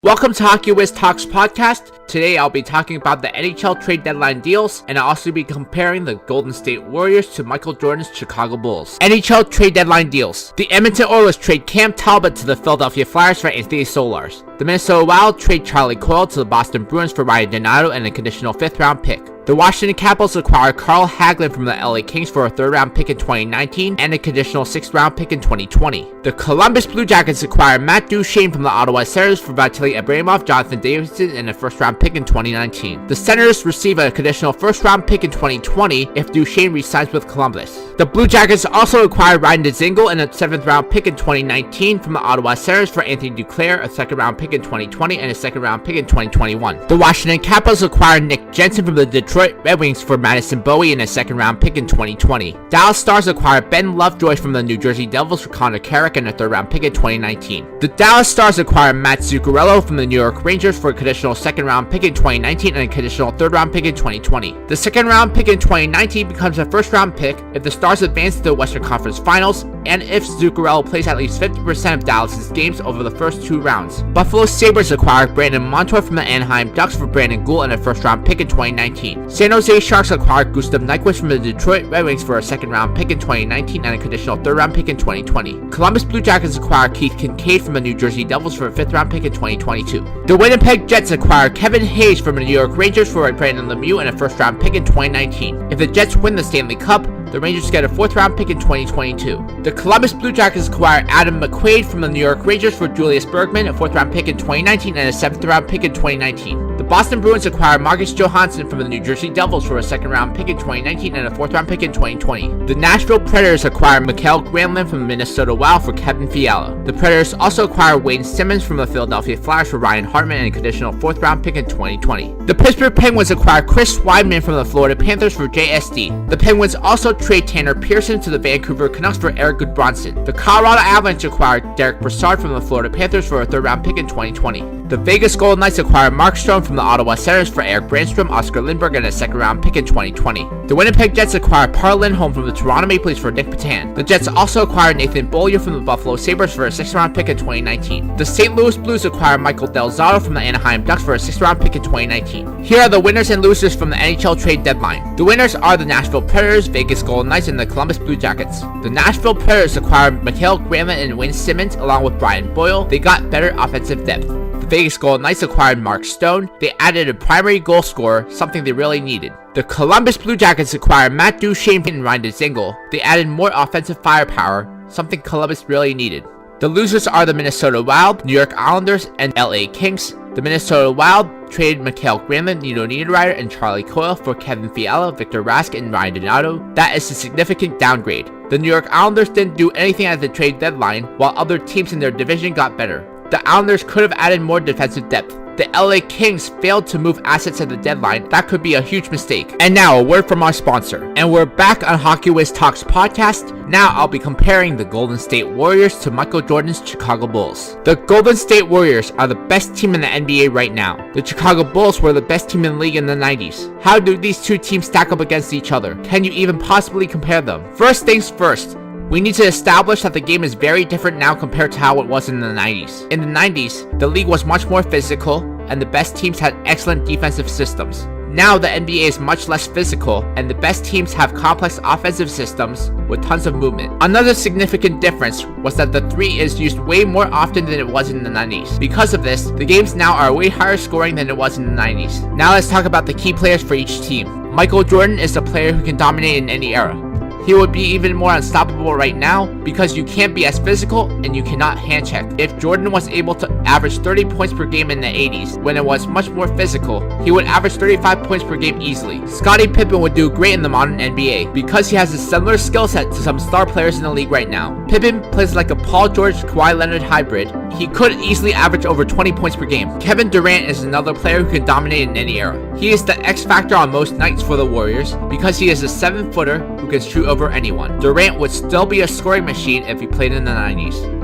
Welcome to Hockeywiztalks podcast. Today I'll be talking about the NHL trade deadline deals, and I'll also be comparing the Golden State Warriors to Michael Jordan's Chicago Bulls. NHL trade deadline deals. The Edmonton Oilers trade Cam Talbot to the Philadelphia Flyers for Anthony Solars. The Minnesota Wild trade Charlie Coyle to the Boston Bruins for Ryan Donato and a conditional 5th round pick. The Washington Capitals acquired Carl Hagelin from the LA Kings for a 3rd round pick in 2019 and a conditional 6th round pick in 2020. The Columbus Blue Jackets acquired Matt Duchene from the Ottawa Senators for Vitaly Abramov, Jonathan Davidson, and a 1st round pick in 2019. The Senators receive a conditional 1st round pick in 2020 if Duchene re-signs with Columbus. The Blue Jackets also acquired Ryan Dzingel and a 7th round pick in 2019 from the Ottawa Senators for Anthony Duclair, a 2nd round pick in 2020, and a 2nd round pick in 2021. The Washington Capitals acquired Nick Jensen from the Detroit Red Wings for Madison Bowie and a 2nd round pick in 2020. Dallas Stars acquired Ben Lovejoy from the New Jersey Devils for Connor Carrick and a 3rd round pick in 2019. The Dallas Stars acquired Matt Zuccarello from the New York Rangers for a conditional 2nd round pick in 2019 and a conditional 3rd round pick in 2020. The 2nd round pick in 2019 becomes a 1st round pick if the Stars advance to the Western Conference Finals and if Zuccarello plays at least 50% of Dallas' games over the first 2 rounds. Buffalo Sabres acquired Brandon Montour from the Anaheim Ducks for Brandon Gould and a 1st round pick in 2019. San Jose Sharks acquired Gustav Nyquist from the Detroit Red Wings for a 2nd round pick in 2019 and a conditional 3rd round pick in 2020. Columbus Blue Jackets acquired Keith Kincaid from the New Jersey Devils for a 5th round pick in 2022. The Winnipeg Jets acquired Kevin Hayes from the New York Rangers for Brandon Lemieux and a 1st round pick in 2019. If the Jets win the Stanley Cup, the Rangers get a 4th round pick in 2022. The Columbus Blue Jackets acquired Adam McQuaid from the New York Rangers for Julius Bergman, a 4th round pick in 2019 and a 7th round pick in 2019. The Boston Bruins acquired Marcus Johansson from the New Jersey Devils for a 2nd round pick in 2019 and a 4th round pick in 2020. The Nashville Predators acquired Mikael Granlund from the Minnesota Wild for Kevin Fiala. The Predators also acquired Wayne Simmons from the Philadelphia Flyers for Ryan Hartman and a conditional 4th round pick in 2020. The Pittsburgh Penguins acquired Chris Weidman from the Florida Panthers for JSD. The Penguins also trade Tanner Pearson to the Vancouver Canucks for Eric Goodbranson. The Colorado Avalanche acquired Derek Brassard from the Florida Panthers for a 3rd round pick in 2020. The Vegas Golden Knights acquired Mark Stone from the Ottawa Senators for Eric Brandstrom, Oscar Lindbergh, and a 2nd round pick in 2020. The Winnipeg Jets acquired Par Lindholm from the Toronto Maple Leafs for Nick Petan. The Jets also acquired Nathan Beaulieu from the Buffalo Sabres for a 6th round pick in 2019. The St. Louis Blues acquired Michael Del Zotto from the Anaheim Ducks for a 6th round pick in 2019. Here are the winners and losers from the NHL trade deadline. The winners are the Nashville Predators, Vegas Golden Knights, and the Columbus Blue Jackets. The Nashville Predators acquired Mikael Granlund and Wayne Simmons along with Brian Boyle. They got better offensive depth. The Vegas Golden Knights acquired Mark Stone. They added a primary goal scorer, something they really needed. The Columbus Blue Jackets acquired Matt Duchene and Ryan Dzingel. They added more offensive firepower, something Columbus really needed. The losers are the Minnesota Wild, New York Islanders, and LA Kings. The Minnesota Wild traded Mikael Granlund, Nino Niederreiter, and Charlie Coyle for Kevin Fiala, Victor Rask, and Ryan Donato. That is a significant downgrade. The New York Islanders didn't do anything at the trade deadline, while other teams in their division got better. The Islanders could have added more defensive depth. The LA Kings failed to move assets at the deadline. That could be a huge mistake. And now a word from our sponsor. And we're back on Hockeywiztalks podcast. Now I'll be comparing the Golden State Warriors to Michael Jordan's Chicago Bulls. The Golden State Warriors are the best team in the NBA right now. The Chicago Bulls were the best team in the league in the 90s. How do these two teams stack up against each other? Can you even possibly compare them? First things first. We need to establish that the game is very different now compared to how it was in the 90s. In the 90s, the league was much more physical, and the best teams had excellent defensive systems. Now the NBA is much less physical, and the best teams have complex offensive systems with tons of movement. Another significant difference was that the 3 is used way more often than it was in the 90s. Because of this, the games now are way higher scoring than it was in the 90s. Now let's talk about the key players for each team. Michael Jordan is a player who can dominate in any era. He would be even more unstoppable right now because you can't be as physical and you cannot hand check. If Jordan was able to average 30 points per game in the 80s when it was much more physical, he would average 35 points per game easily. Scottie Pippen would do great in the modern NBA because he has a similar skill set to some star players in the league right now. Pippen plays like a Paul George Kawhi Leonard hybrid. He could easily average over 20 points per game. Kevin Durant is another player who can dominate in any era. He is the X factor on most nights for the Warriors because he is a 7-footer who can shoot over anyone. Durant would still be a scoring machine if he played in the 90s.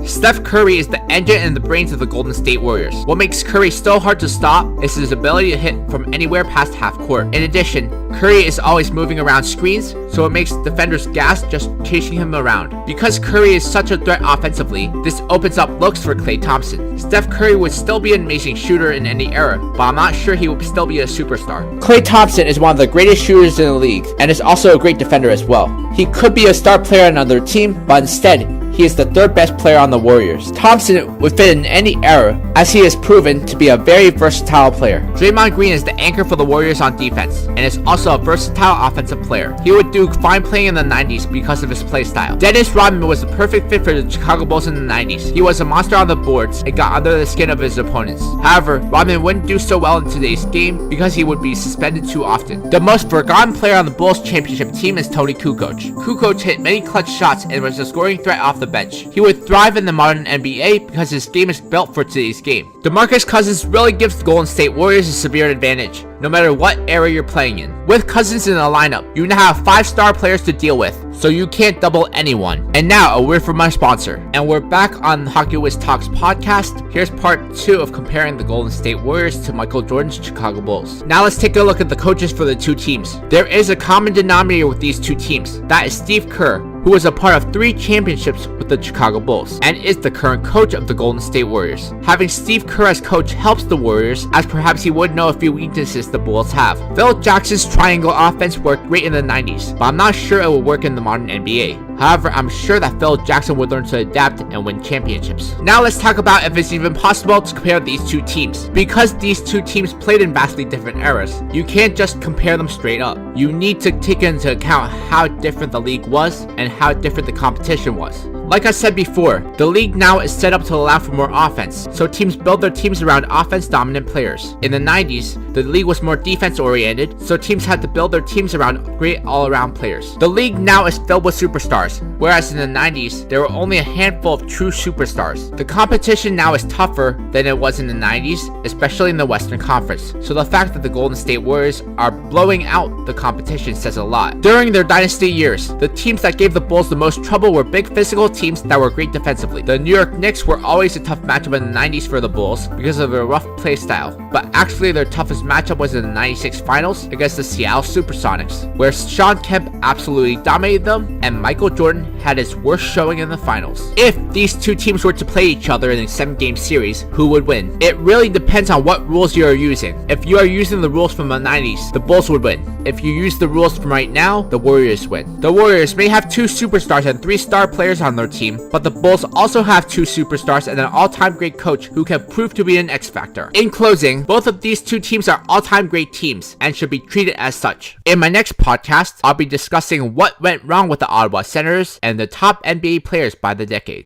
Steph Curry is the engine and the brains of the Golden State Warriors. What makes Curry so hard to stop is his ability to hit from anywhere past half court. In addition, Curry is always moving around screens, so it makes defenders gassed just chasing him around. Because Curry is such a threat offensively, this opens up looks for Klay Thompson. Steph Curry would still be an amazing shooter in any era, but I'm not sure he would still be a superstar. Klay Thompson is one of the greatest shooters in the league, and is also a great defender as well. He could be a star player on another team, but instead, he is the third best player on the Warriors. Thompson would fit in any era, as he has proven to be a very versatile player. Draymond Green is the anchor for the Warriors on defense, and is also a versatile offensive player. He would do fine playing in the 90s because of his play style. Dennis Rodman was the perfect fit for the Chicago Bulls in the 90s. He was a monster on the boards and got under the skin of his opponents. However, Rodman wouldn't do so well in today's game because he would be suspended too often. The most forgotten player on the Bulls championship team is Tony Kukoc. Kukoc hit many clutch shots and was a scoring threat off the bench. He would thrive in the modern NBA because his game is built for today's game. DeMarcus Cousins really gives the Golden State Warriors a severe advantage, no matter what era you're playing in. With Cousins in the lineup, you now have 5-star players to deal with, so you can't double anyone. And now, a word from my sponsor. And we're back on the Hockeywiztalks podcast. Here's part 2 of comparing the Golden State Warriors to Michael Jordan's Chicago Bulls. Now let's take a look at the coaches for the two teams. There is a common denominator with these two teams. That is Steve Kerr, who was a part of 3 championships with the Chicago Bulls, and is the current coach of the Golden State Warriors. Having Steve Kerr as coach helps the Warriors, as perhaps he would know a few weaknesses the Bulls have. Phil Jackson's triangle offense worked great in the 90s, but I'm not sure it will work in the modern NBA. However, I'm sure that Phil Jackson would learn to adapt and win championships. Now let's talk about if it's even possible to compare these two teams. Because these two teams played in vastly different eras, you can't just compare them straight up. You need to take into account how different the league was and how different the competition was. Like I said before, the league now is set up to allow for more offense, so teams build their teams around offense-dominant players. In the 90s, the league was more defense-oriented, so teams had to build their teams around great all-around players. The league now is filled with superstars, whereas in the 90s, there were only a handful of true superstars. The competition now is tougher than it was in the 90s, especially in the Western Conference, so the fact that the Golden State Warriors are blowing out the competition says a lot. During their dynasty years, the teams that gave the Bulls the most trouble were big physical teams that were great defensively. The New York Knicks were always a tough matchup in the 90s for the Bulls because of their rough play style, but actually their toughest matchup was in the 96 finals against the Seattle Supersonics, where Shawn Kemp absolutely dominated them and Michael Jordan had his worst showing in the finals. If these two teams were to play each other in a 7-game series, who would win? It really depends on what rules you are using. If you are using the rules from the 90s, the Bulls would win. If you use the rules from right now, the Warriors win. The Warriors may have 2 superstars and 3-star players on their team, but the Bulls also have 2 superstars and an all-time great coach who can prove to be an X-factor. In closing, both of these two teams are all-time great teams and should be treated as such. In my next podcast, I'll be discussing what went wrong with the Ottawa Senators and the top NBA players by the decade.